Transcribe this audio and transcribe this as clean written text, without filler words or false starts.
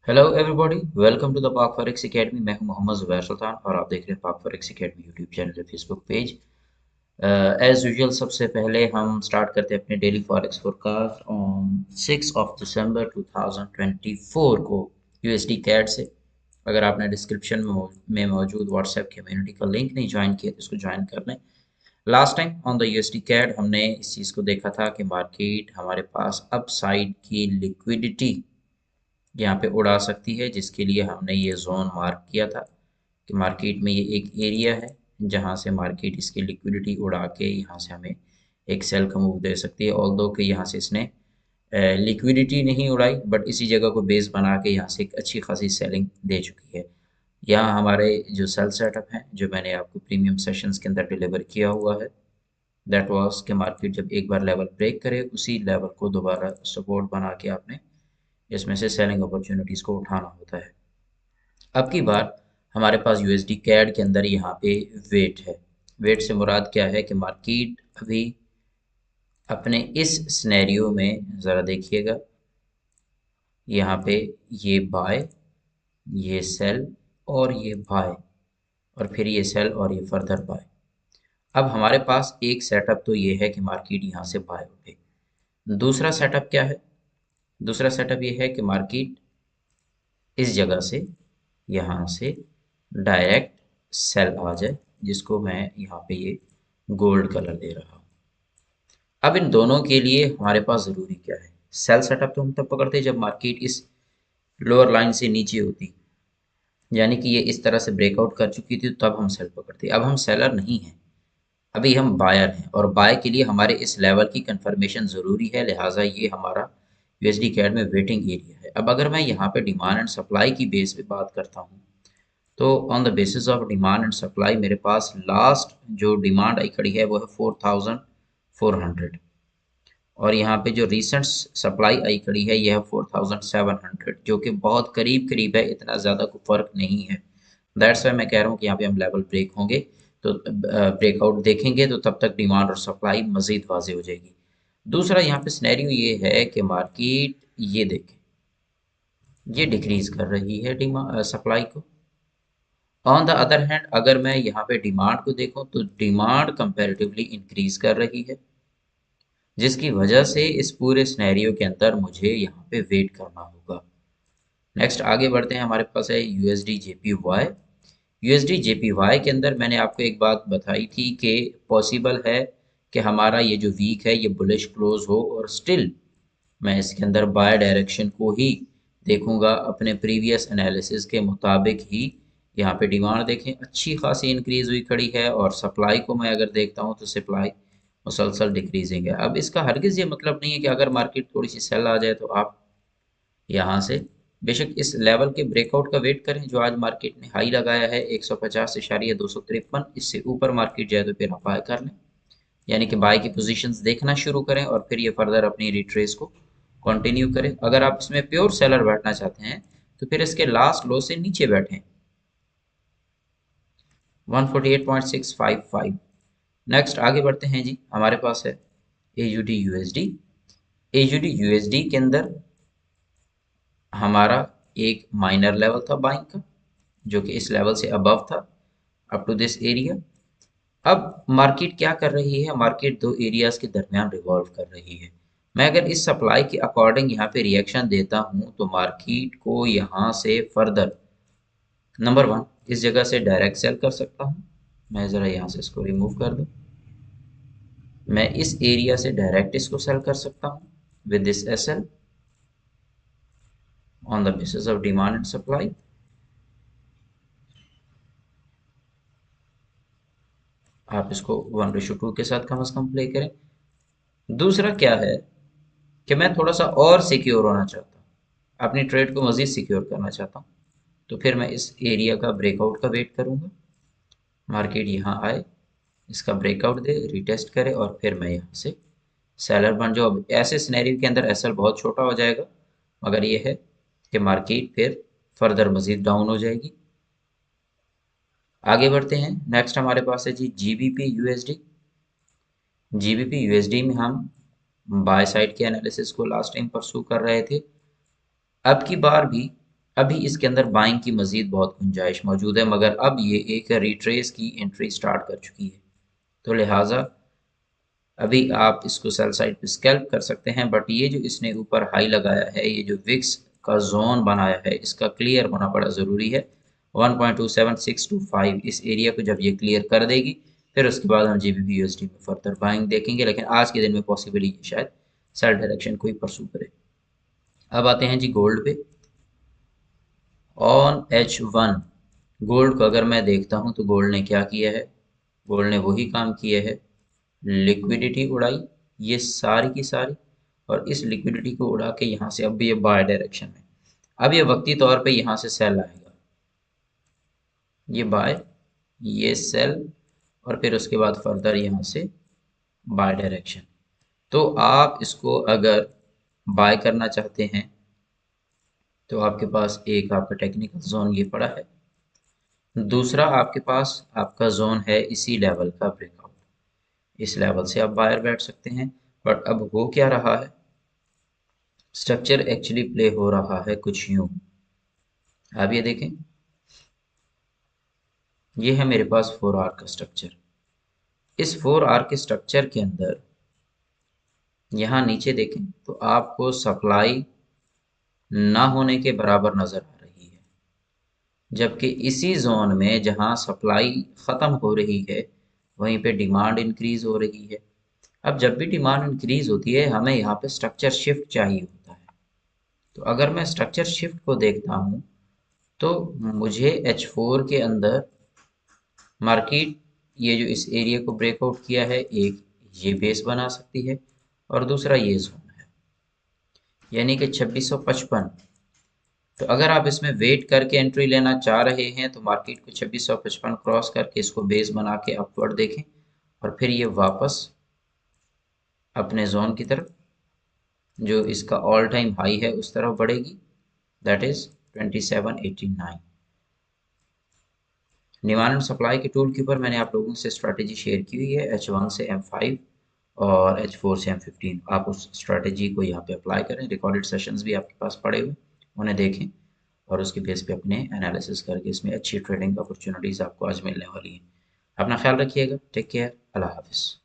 Hello everybody, welcome to the Pak forex academy. मैं हूं मोहम्मद जुबैर सुल्तान और आप देख रहे हैं पाक फॉरेक्स एकेडमी यूट्यूब चैनल या फेसबुक पेज। एज यूजुअल सबसे पहले हम स्टार्ट करते हैं अपने daily forex forecast on 6 of December 2024 को यूएसडी कैड से। अगर आपने डिस्क्रिप्शन में मौजूद व्हाट्सएप कम्युनिटी का लिंक नहीं ज्वाइन किया तो इसको ज्वाइन कर लें। Last time on the USD CAD हमने इस चीज़ को देखा था कि मार्केट हमारे पास अपसाइड की लिक्विडिटी यहाँ पे उड़ा सकती है, जिसके लिए हमने ये जोन मार्क किया था कि मार्केट में ये एक एरिया है जहाँ से मार्केट इसकी लिक्विडिटी उड़ा के यहाँ से हमें एक सेल का मूव दे सकती है। ऑल्दो कि यहाँ से इसने लिक्विडिटी नहीं उड़ाई, बट इसी जगह को बेस बना के यहाँ से एक अच्छी खासी सेलिंग दे चुकी है। यहाँ हमारे जो सेल सेटअप हैं जो मैंने आपको प्रीमियम सेशंस के अंदर डिलीवर किया हुआ है, दैट वाज कि मार्केट जब एक बार लेवल ब्रेक करे उसी लेवल को दोबारा सपोर्ट बना के आपने इसमें से सेलिंग अपॉर्चुनिटीज़ को उठाना होता है। अब की बार हमारे पास यूएसडी कैड के अंदर यहाँ पे वेट है। वेट से मुराद क्या है कि मार्केट अभी अपने इस सिनेरियो में ज़रा देखिएगा, यहाँ पे ये बाय, ये सेल और ये बाय, और फिर ये सेल और ये फर्दर बाय। अब हमारे पास एक सेटअप तो ये है कि मार्केट यहाँ से बाय उठे। दूसरा सेटअप क्या है? दूसरा सेटअप ये है कि मार्केट इस जगह से यहाँ से डायरेक्ट सेल आ जाए, जिसको मैं यहाँ पे ये गोल्ड कलर दे रहा हूँ। अब इन दोनों के लिए हमारे पास ज़रूरी क्या है? सेल सेटअप तो हम तब पकड़ते हैं जब मार्केट इस लोअर लाइन से नीचे होती, यानी कि ये इस तरह से ब्रेकआउट कर चुकी थी, तब हम सेल पकड़ते। अब हम सेलर नहीं हैं, अभी हम बायर हैं, और बाय के लिए हमारे इस लेवल की कंफर्मेशन ज़रूरी है, लिहाजा ये हमारा यूएसडी कैड में वेटिंग एरिया है। अब अगर मैं यहाँ पे डिमांड एंड सप्लाई की बेस पे बात करता हूँ, तो on the basis of demand and supply मेरे पास लास्ट जो डिमांड आई खड़ी है वो है 4400, और यहाँ पे जो रिसेंट सप्लाई आई खड़ी है यह है 4700, जो कि बहुत करीब करीब है, इतना ज़्यादा कोई फ़र्क नहीं है। दैट्स वाई मैं कह रहा हूँ कि यहाँ पे हम लेवल ब्रेक होंगे तो ब्रेकआउट देखेंगे तो तब तक डिमांड और सप्लाई मज़ीद वाज़ेह हो जाएगी। दूसरा यहाँ पे सिनेरियो ये है कि मार्केट ये देखें, ये डिक्रीज कर रही है डिमांड सप्लाई को। ऑन द अदर हैंड अगर मैं यहाँ पे डिमांड को देखूं तो डिमांड कंपैरेटिवली इंक्रीज कर रही है, जिसकी वजह से इस पूरे सिनेरियो के अंदर मुझे यहाँ पे वेट करना होगा। नेक्स्ट आगे बढ़ते हैं, हमारे पास है यूएसडी जेपीवाई। यूएसडी जेपीवाई के अंदर मैंने आपको एक बात बताई थी कि पॉसिबल है कि हमारा ये जो वीक है ये बुलिश क्लोज हो, और स्टिल मैं इसके अंदर बाय डायरेक्शन को ही देखूंगा। अपने प्रीवियस एनालिसिस के मुताबिक ही यहाँ पे डिमांड देखें अच्छी खासी इंक्रीज हुई खड़ी है, और सप्लाई को मैं अगर देखता हूँ तो सप्लाई मुसलसल डिक्रीजिंग है। अब इसका हरगिज़ ये मतलब नहीं है कि अगर मार्केट थोड़ी सी सेल आ जाए तो आप यहाँ से बेशक इस लेवल के ब्रेकआउट का वेट करें जो आज मार्केट ने हाई लगाया है 150.253। इससे ऊपर मार्केट जाए तो फिर आप बाय कर लें, यानी कि बाय की पोजीशंस देखना शुरू करें और फिर ये फर्दर अपनी रिट्रेस को कंटिन्यू करें। अगर आप इसमें प्योर सेलर बैठना चाहते हैं तो फिर इसके लास्ट लो से नीचे बैठें 148.655। नेक्स्ट आगे बढ़ते हैं जी, हमारे पास है एयूडी यूएसडी। एयूडी यूएसडी के अंदर हमारा एक माइनर लेवल था बाइंग का, जो कि इस लेवल से अबव था अप टू दिस एरिया। अब मार्केट क्या कर रही है? मार्केट दो एरियाज के दरमियान रिवॉल्व कर रही है। मैं अगर इस सप्लाई के अकॉर्डिंग यहाँ पे रिएक्शन देता हूँ तो मार्केट को यहाँ से फर्दर नंबर वन इस जगह से डायरेक्ट सेल कर सकता हूँ। मैं ज़रा यहाँ से इसको रिमूव कर दूँ। मैं इस एरिया से डायरेक्ट इसको सेल कर सकता हूँ with this S L on the basis of demand and supply. आप इसको 1:2 के साथ कम से कम प्ले करें। दूसरा क्या है कि मैं थोड़ा सा और सिक्योर होना चाहता हूँ, अपनी ट्रेड को मज़ीद सिक्योर करना चाहता हूँ, तो फिर मैं इस एरिया का ब्रेकआउट का वेट करूँगा। मार्केट यहाँ आए, इसका ब्रेकआउट दे, रिटेस्ट करे, और फिर मैं यहाँ से सेलर बन जाऊँ। अब ऐसे सिनेरियो के अंदर एसएल बहुत छोटा हो जाएगा, मगर ये है कि मार्केट फिर फर्दर मज़ीद डाउन हो जाएगी। आगे बढ़ते हैं, नेक्स्ट हमारे पास है जी जीबीपी यूएसडी। जीबीपी यूएसडी में हम बाय साइड के एनालिसिस को लास्ट टाइम परसू कर रहे थे। अब की बार भी अभी इसके अंदर बाइंग की मजीद बहुत गुंजाइश मौजूद है, मगर अब ये एक रिट्रेस की एंट्री स्टार्ट कर चुकी है, तो लिहाजा अभी आप इसको सेल साइड पे स्कैल्प कर सकते हैं। बट ये जो इसने ऊपर हाई लगाया है, ये जो विक्स का जोन बनाया है, इसका क्लियर होना बड़ा ज़रूरी है। 1.27625 इस एरिया को जब ये क्लियर कर देगी, फिर उसके बाद हम GBP USD में फर्दर बाइंग देखेंगे, लेकिन आज के दिन में पॉसिबली ये शायद सेल डायरेक्शन को ही परसू करे। अब आते हैं जी गोल्ड पे। ऑन H1 गोल्ड को अगर मैं देखता हूं तो गोल्ड ने क्या किया है, गोल्ड ने वही काम किया है, लिक्विडिटी उड़ाई ये सारी की सारी, और इस लिक्विडिटी को उड़ा के यहाँ से अब भी ये बाय डायरेक्शन में, अब ये वक्ती तौर पे यहाँ से सेल आएगा, ये बाय, ये सेल, और फिर उसके बाद फर्दर यहाँ से बाय डायरेक्शन। तो आप इसको अगर बाय करना चाहते हैं तो आपके पास एक आपका टेक्निकल जोन ये पड़ा है, दूसरा आपके पास आपका जोन है इसी लेवल का ब्रेकआउट, इस लेवल से आप बायर बैठ सकते हैं। बट अब हो क्या रहा है, स्ट्रक्चर एक्चुअली प्ले हो रहा है कुछ यूं। आप ये देखें, ये है मेरे पास 4R का स्ट्रक्चर। इस 4R के स्ट्रक्चर के अंदर यहाँ नीचे देखें तो आपको सप्लाई ना होने के बराबर नजर आ रही है, जबकि इसी जोन में जहाँ सप्लाई ख़त्म हो रही है वहीं पे डिमांड इंक्रीज हो रही है। अब जब भी डिमांड इंक्रीज होती है हमें यहाँ पे स्ट्रक्चर शिफ्ट चाहिए होता है। तो अगर मैं स्ट्रक्चर शिफ्ट को देखता हूँ तो मुझे H4 के अंदर मार्केट ये जो इस एरिया को ब्रेकआउट किया है, एक ये बेस बना सकती है और दूसरा ये जोन है, यानी कि 2655। तो अगर आप इसमें वेट करके एंट्री लेना चाह रहे हैं तो मार्केट को 2655 क्रॉस करके इसको बेस बना के अपवर्ड देखें, और फिर ये वापस अपने जोन की तरफ, जो इसका ऑल टाइम हाई है उस तरफ बढ़ेगी, that is 2789। Demand and supply के टूल के ऊपर मैंने आप लोगों से स्ट्रैटेजी शेयर की हुई है, H1 से M5 और H4 से M15। आप उस स्ट्रैटेजी को यहाँ पे अप्लाई करें, रिकॉर्डेड सेशंस भी आपके पास पड़े हुए, उन्हें देखें और उसके बेस पे अपने एनालिसिस करके इसमें अच्छी ट्रेडिंग अपॉर्चुनिटीज़ आपको आज मिलने वाली हैं। अपना ख्याल रखिएगा, टेक केयर, अल्लाह हाफिज़।